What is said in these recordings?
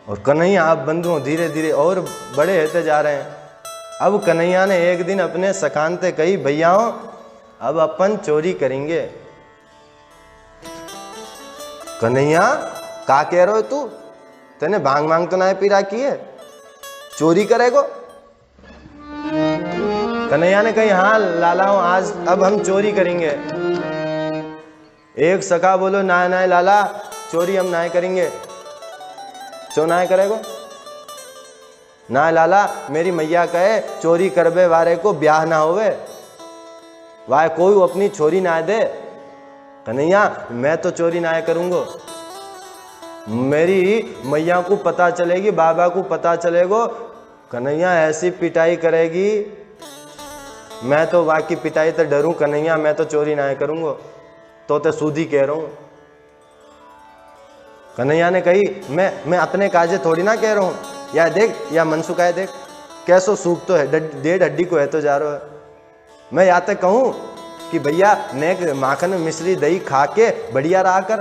और कन्हैया अब बंधुओं धीरे धीरे और बड़े होते जा रहे हैं। अब कन्हैया ने एक दिन अपने सखानते कही, भैयाओं अब अपन चोरी करेंगे। कन्हैया का कह रहे हो तू? तेने भांग मांग तो ना पी रखी है, चोरी करेगो? कन्हैया ने कही, हाँ लालाओं आज अब हम चोरी करेंगे। एक सखा बोलो, ना ना लाला चोरी हम ना करेंगे। चो ना करेगो? ना लाला मेरी मैया कहे चोरी करबे वारे को ब्याह ना होवे, वाह कोई अपनी छोरी ना दे। कन्हैया मैं तो चोरी ना करूंगो, मेरी मैया को पता चलेगी, बाबा को पता चलेगो, कन्हैया ऐसी पिटाई करेगी, मैं तो वाकी पिटाई तो डरूं। कन्हैया मैं तो चोरी ना करूंगो, तो सूदी कह रहा हूं। कन्हैया ने कही, मैं अपने काजे थोड़ी ना कह रहा हूं, या देख या मनसुखा है देख कैसो सूख तो है, 1.5 हड्डी को है तो जा रहा है। मैं या तक कहूं कि भैया नेक माखन मिश्री दही खा के बढ़िया रहा कर,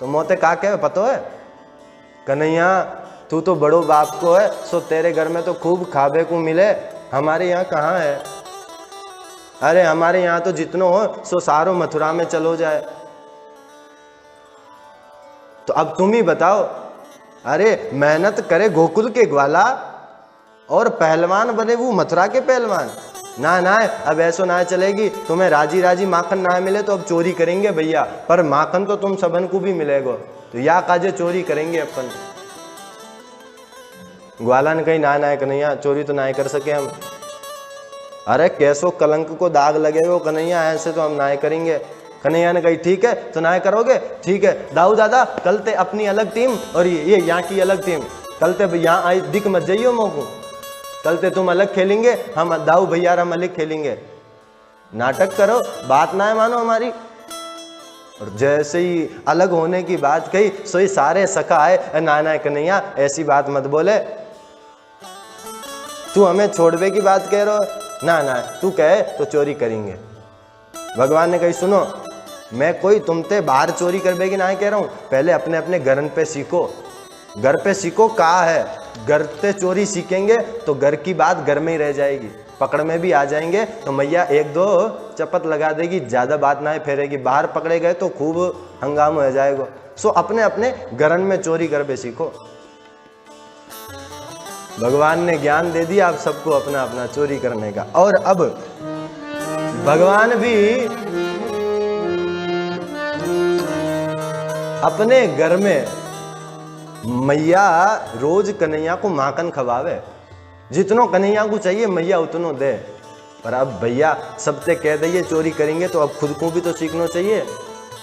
तो मोते का कहे पतो है? कन्हैया तू तो बड़ो बाप को है, सो तेरे घर में तो खूब खाबे को मिले, हमारे यहाँ कहाँ है? अरे हमारे यहाँ तो जितनो हो सो सारो मथुरा में चलो जाए। तो अब तुम ही बताओ, अरे मेहनत करे गोकुल के ग्वाला और पहलवान बने वो मथुरा के पहलवान। ना ना अब ऐसो ना चलेगी, तुम्हें राजी राजी माखन ना मिले तो अब चोरी करेंगे भैया, पर माखन तो तुम सबन को भी मिलेगो, तो या काजे चोरी करेंगे अपन। ग्वाला ने कही, ना ना कन्हैया चोरी तो ना कर सके हम। अरे कैसो कलंक को दाग लगेगो कन्हैया, ऐसे तो हम ना करेंगे। कन्हैया ने कही, ठीक है तो ना करोगे, ठीक है दाऊ दादा कल ते अपनी अलग टीम और ये यहाँ की अलग टीम, कल ते यहाँ आई दिख मत जाइयो मोको, कल ते तुम अलग खेलेंगे, हम दाऊ भैया हम अलग खेलेंगे। नाटक करो, बात ना है मानो हमारी। और जैसे ही अलग होने की बात कही, सो ही सारे सखा आए, ना ना कन्हैया ऐसी बात मत बोले, तू हमें छोड़वे की बात कह रहे हो, ना ना तू कहे तो चोरी करेंगे। भगवान ने कही, सुनो मैं कोई तुमते बाहर चोरी करबे की ना कह रहा हूं, पहले अपने अपने घर पे सीखो, घर पे सीखो कहा है, घर पे चोरी सीखेंगे तो घर की बात घर में ही रह जाएगी, पकड़ में भी आ जाएंगे तो मैया 1-2 चपत लगा देगी, ज्यादा बात ना फेरेगी, बाहर पकड़े गए तो खूब हंगामा हो जाएगा। सो अपने अपने घरन में चोरी करबे सीखो। भगवान ने ज्ञान दे दिया आप सबको अपना अपना चोरी करने का। और अब भगवान भी अपने घर में मैया रोज कन्हैया को माखन खवावे, जितनो कन्हैया को चाहिए मैया उतनो दे। पर अब भैया सबसे कह दिए चोरी करेंगे तो अब खुद को भी तो सीखना चाहिए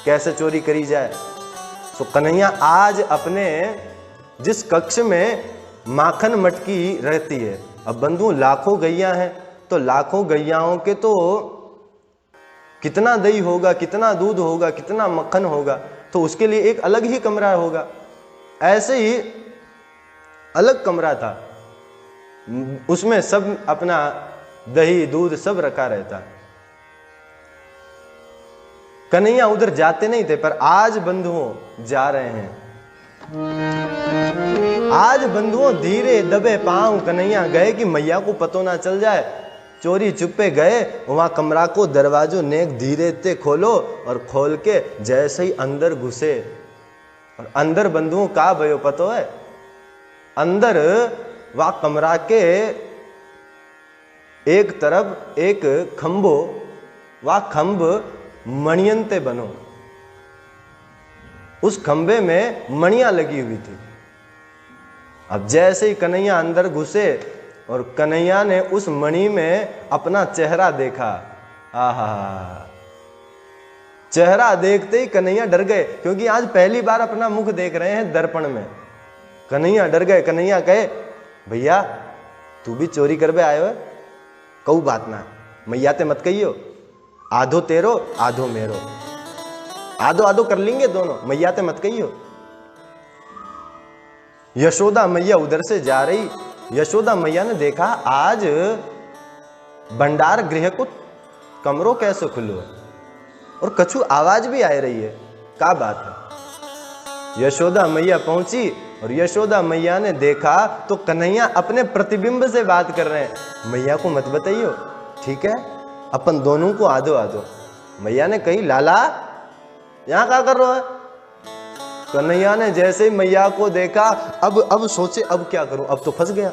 कैसे चोरी करी जाए। तो कन्हैया आज अपने जिस कक्ष में माखन मटकी रहती है, अब बंधु लाखों गैया हैं तो लाखों गैयाओं के तो कितना दही होगा, कितना दूध होगा, कितना मक्खन होगा, तो उसके लिए एक अलग ही कमरा होगा। ऐसे ही अलग कमरा था, उसमें सब अपना दही दूध सब रखा रहता। कन्हैया उधर जाते नहीं थे, पर आज बंधुओं जा रहे हैं। आज बंधुओं धीरे दबे पांव कन्हैया गए कि मैया को पतो ना चल जाए, चोरी चुपे गए वहां कमरा को दरवाजो नेक धीरे से खोलो, और खोल के जैसे ही अंदर घुसे, और अंदर बंधुओं का भयो पतो है, अंदर वह कमरा के एक तरफ एक खंभो, वह खंभ मणियंते बनो, उस खंभे में मणियां लगी हुई थी। अब जैसे ही कन्हैया अंदर घुसे और कन्हैया ने उस मणि में अपना चेहरा देखा, आहा, चेहरा देखते ही कन्हैया डर गए, क्योंकि आज पहली बार अपना मुख देख रहे हैं दर्पण में। कन्हैया डर गए। कन्हैया कहे, भैया तू भी चोरी करबे आयो है? कहू बात ना, मैया ते मत कहियो, आधो तेरो आधो मेरो, आधो आधो कर लेंगे दोनों, मैया ते मत कहियो। यशोदा मैया उधर से जा रही, यशोदा मैया ने देखा आज भंडार गृह को कमरों कैसे खुलो है और कछु आवाज भी आ रही है, क्या बात है। यशोदा मैया पहुंची और यशोदा मैया ने देखा तो कन्हैया अपने प्रतिबिंब से बात कर रहे हैं। मैया को मत बताइयो, ठीक है, अपन दोनों को आदो आदो। मैया ने कही लाला यहां क्या कर रहा है? कन्हैया ने जैसे ही मैया को देखा अब सोचे अब क्या करूं, अब तो फंस गया।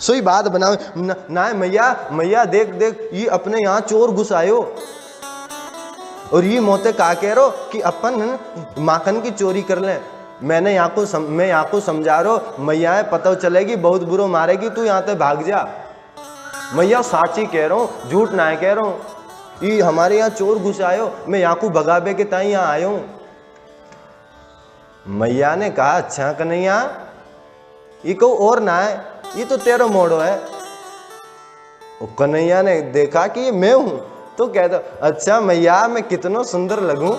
सोई बात बनाओ ना मैया देख देख ये अपने यहाँ चोर घुस आयो और ये मोते का कह रो कि अपन माखन की चोरी कर लें। मैं यहाँ को समझा रो मैया पता चलेगी बहुत बुरो मारेगी, तू यहाँ से भाग जा। मैया साची कह रहा हूँ, झूठ ना कह रहा हूँ। ये हमारे यहाँ चोर घुस आयो, मैं यहाँ को भगाबे के ताई यहाँ आयो हूँ। मैया ने कहा अच्छा कन्हैया ये को और ना है, ये तो तेरा मोड़ो है। कन्हैया ने देखा कि ये मैं हूं तो कहता अच्छा मैया मैं कितना सुंदर लगूं।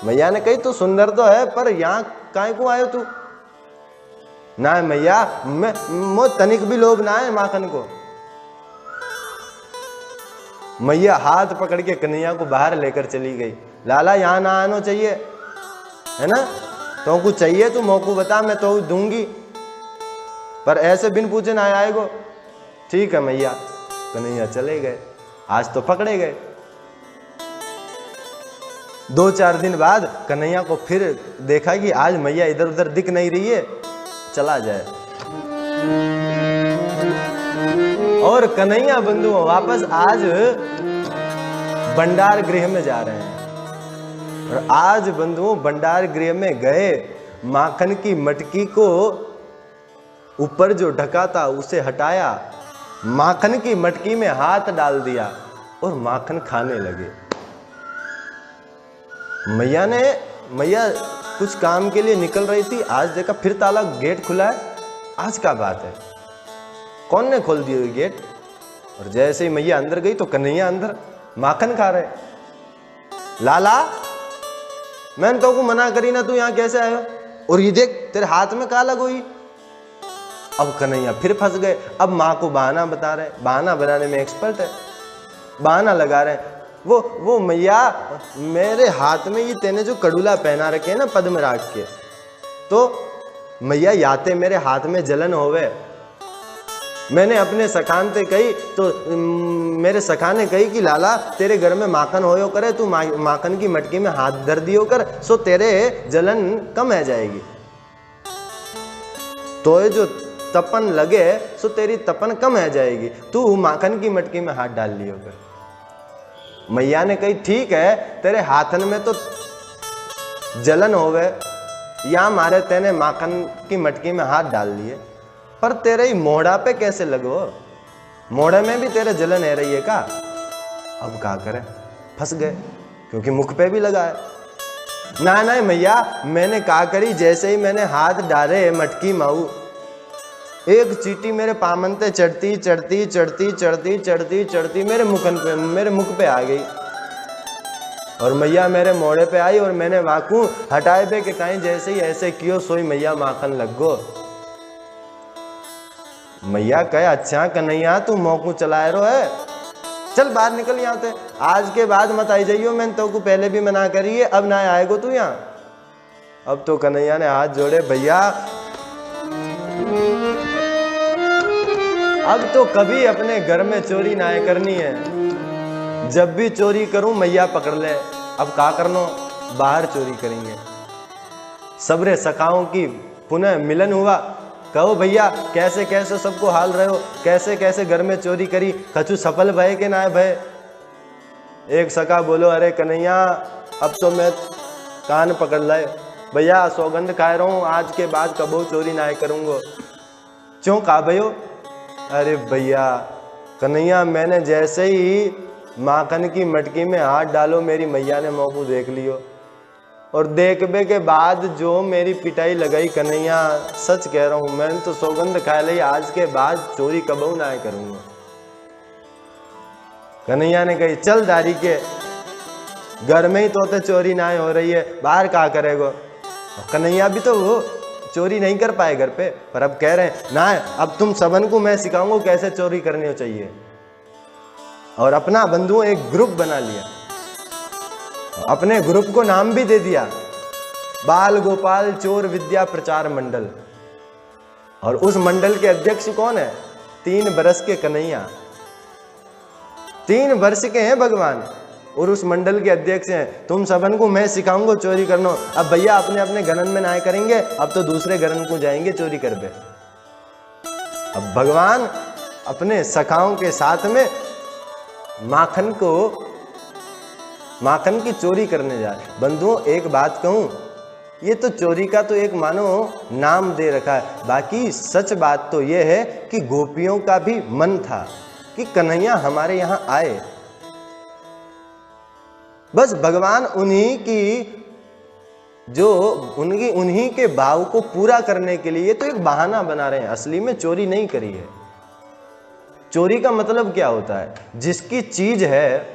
मैया ने कही तू सुंदर तो है पर यहाँ काहे को आयो तू? ना मैया मैं तनिक भी लोभ ना है माखन को। मैया हाथ पकड़ के कन्हैया को बाहर लेकर चली गई। लाला यहाँ ना आना चाहिए है ना, तो कुछ चाहिए तू मौको बता मैं तो दूंगी, पर ऐसे बिन पूछे ना आएगो। ठीक है मैया। कन्हैया चले गए, आज तो पकड़े गए। 2-4 दिन बाद कन्हैया को फिर देखा कि आज मैया इधर उधर दिख नहीं रही है, चला जाए। और कन्हैया बंधुओं वापस आज भंडार गृह में जा रहे हैं। और आज बंधुओं भंडार गृह में गए, माखन की मटकी को ऊपर जो ढका था उसे हटाया, माखन की मटकी में हाथ डाल दिया और माखन खाने लगे। मैया कुछ काम के लिए निकल रही थी, आज देखा फिर ताला गेट खुला है। आज क्या बात है, कौन ने खोल दिया गेट? और जैसे ही मैया अंदर गई तो कन्हैया अंदर माखन खा रहे। लाला मैंने तो को मना करी ना, तू यहाँ कैसे आयो? और ये देख तेरे हाथ में क्या लगोई? अब कन्हैया फिर फंस गए। अब माँ को बहाना बता रहे, बहाना बनाने में एक्सपर्ट है, बहाना लगा रहे हैं। वो मैया मेरे हाथ में ये तेने जो कड़ूला पहना रखे है ना पद्मराग के, तो मैया याते मेरे हाथ में जलन होवे। मैंने अपने सखान से कही तो मेरे सखा ने कही कि लाला तेरे घर में माखन होयो करे, तू माखन की मटकी में हाथ धर दियो कर, सो तेरे जलन कम है जाएगी। तो ये जो तपन लगे सो तेरी तपन कम है जाएगी, तू माखन की मटकी में हाथ डाल लियो कर। मैया ने कही ठीक है, तेरे हाथन में तो जलन होवे, या मारे तेने माखन की मटकी में हाथ डाल लिए, पर तेरे ही मोड़ा पे कैसे लगो? मोड़े में भी तेरे जलन है रही है का? अब क्या करें, फंस गए, क्योंकि मुख पे भी लगा है। ना मैया मैंने क्या करी, जैसे ही मैंने हाथ डाले मटकी माऊ, एक चीटी मेरे पामन पे चढ़ती चढ़ती चढ़ती चढ़ती चढ़ती चढ़ती मेरे मुख पे आ गई। और मैया मेरे मोड़े पे आई और मैंने वाकू हटाए पे के टाइम जैसे ही ऐसे कियो, सोई मैया माखन लग गो। मैया कहे अच्छा कन्हैया तू मौकू चलाए रो है, चल बाहर निकल यहाँ से, आज के बाद मत आई जाइयो, मैंने तो को पहले भी मना करी है, अब ना आएगो तू यहाँ। अब तो कन्हैया ने हाथ जोड़े, भैया अब तो कभी अपने घर में चोरी ना करनी है, जब भी चोरी करूं मैया पकड़ ले। अब क्या करना, बाहर चोरी करेंगे। सबरे सखाओं की पुनः मिलन हुआ। कहो भैया कैसे कैसे सबको हाल रहे हो, कैसे कैसे घर में चोरी करी, कछु सफल भय के ना भय? एक सखा बोलो अरे कन्हैया अब तो मैं कान पकड़ लाए, भैया सौगंध खा रहा हूँ आज के बाद कबो चोरी ना करूंगा। क्यों कहा भयो? अरे भैया कन्हैया मैंने जैसे ही माखन की मटकी में हाथ डालो मेरी मैया ने मौकू देख लियो, और देखबे के बाद जो मेरी पिटाई लगाई कन्हैया, सच कह रहा हूं मैंने तो सौगंध खा ली आज के बाद चोरी कबू ना करूंगा। कन्हैया ने कही चल दारी के घर में ही तो चोरी ना हो रही है, बाहर क्या करेगो? कन्हैया भी तो वो चोरी नहीं कर पाए घर पे, पर अब कह रहे हैं ना अब तुम सबन को मैं सिखाऊंगा कैसे चोरी करनी चाहिए। और अपना बंधुओं एक ग्रुप बना लिया, अपने ग्रुप को नाम भी दे दिया बाल गोपाल चोर विद्या प्रचार मंडल। और उस मंडल के अध्यक्ष कौन है? 3 वर्ष के कन्हैया। 3 वर्ष के हैं भगवान और उस मंडल के अध्यक्ष हैं। तुम सबन को मैं सिखाऊंगा चोरी करना। अब भैया अपने अपने घरन में ना करेंगे, अब तो दूसरे घरन को जाएंगे चोरी करने। अब भगवान अपने सखाओं के साथ में माखन की चोरी करने जा रहे। बंधुओं एक बात कहूं, ये तो चोरी का तो एक मानो नाम दे रखा है, बाकी सच बात तो ये है कि गोपियों का भी मन था कि कन्हैया हमारे यहां आए। बस भगवान उन्हीं के भाव को पूरा करने के लिए तो एक बहाना बना रहे हैं। असली में चोरी नहीं करी है। चोरी का मतलब क्या होता है? जिसकी चीज है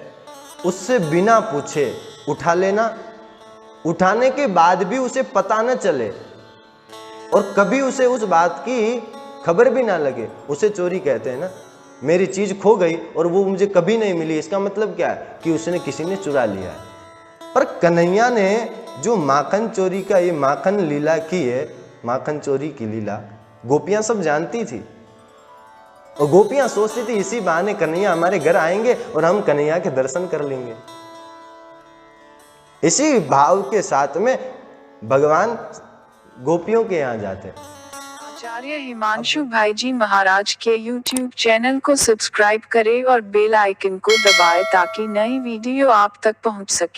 उससे बिना पूछे उठा लेना, उठाने के बाद भी उसे पता न चले और कभी उसे उस बात की खबर भी ना लगे, उसे चोरी कहते हैं ना। मेरी चीज खो गई और वो मुझे कभी नहीं मिली, इसका मतलब क्या है? कि उसने किसी ने चुरा लिया है। पर कन्हैया ने जो माखन चोरी का ये माखन लीला की है, माखन चोरी की लीला गोपियां सब जानती थी और गोपियां सोचती थी इसी बहाने कन्हैया हमारे घर आएंगे और हम कन्हैया के दर्शन कर लेंगे। इसी भाव के साथ में भगवान गोपियों के यहाँ जाते। आचार्य हिमांशु भाई जी महाराज के YouTube चैनल को सब्सक्राइब करें और बेल आइकन को दबाएं ताकि नई वीडियो आप तक पहुंच सके।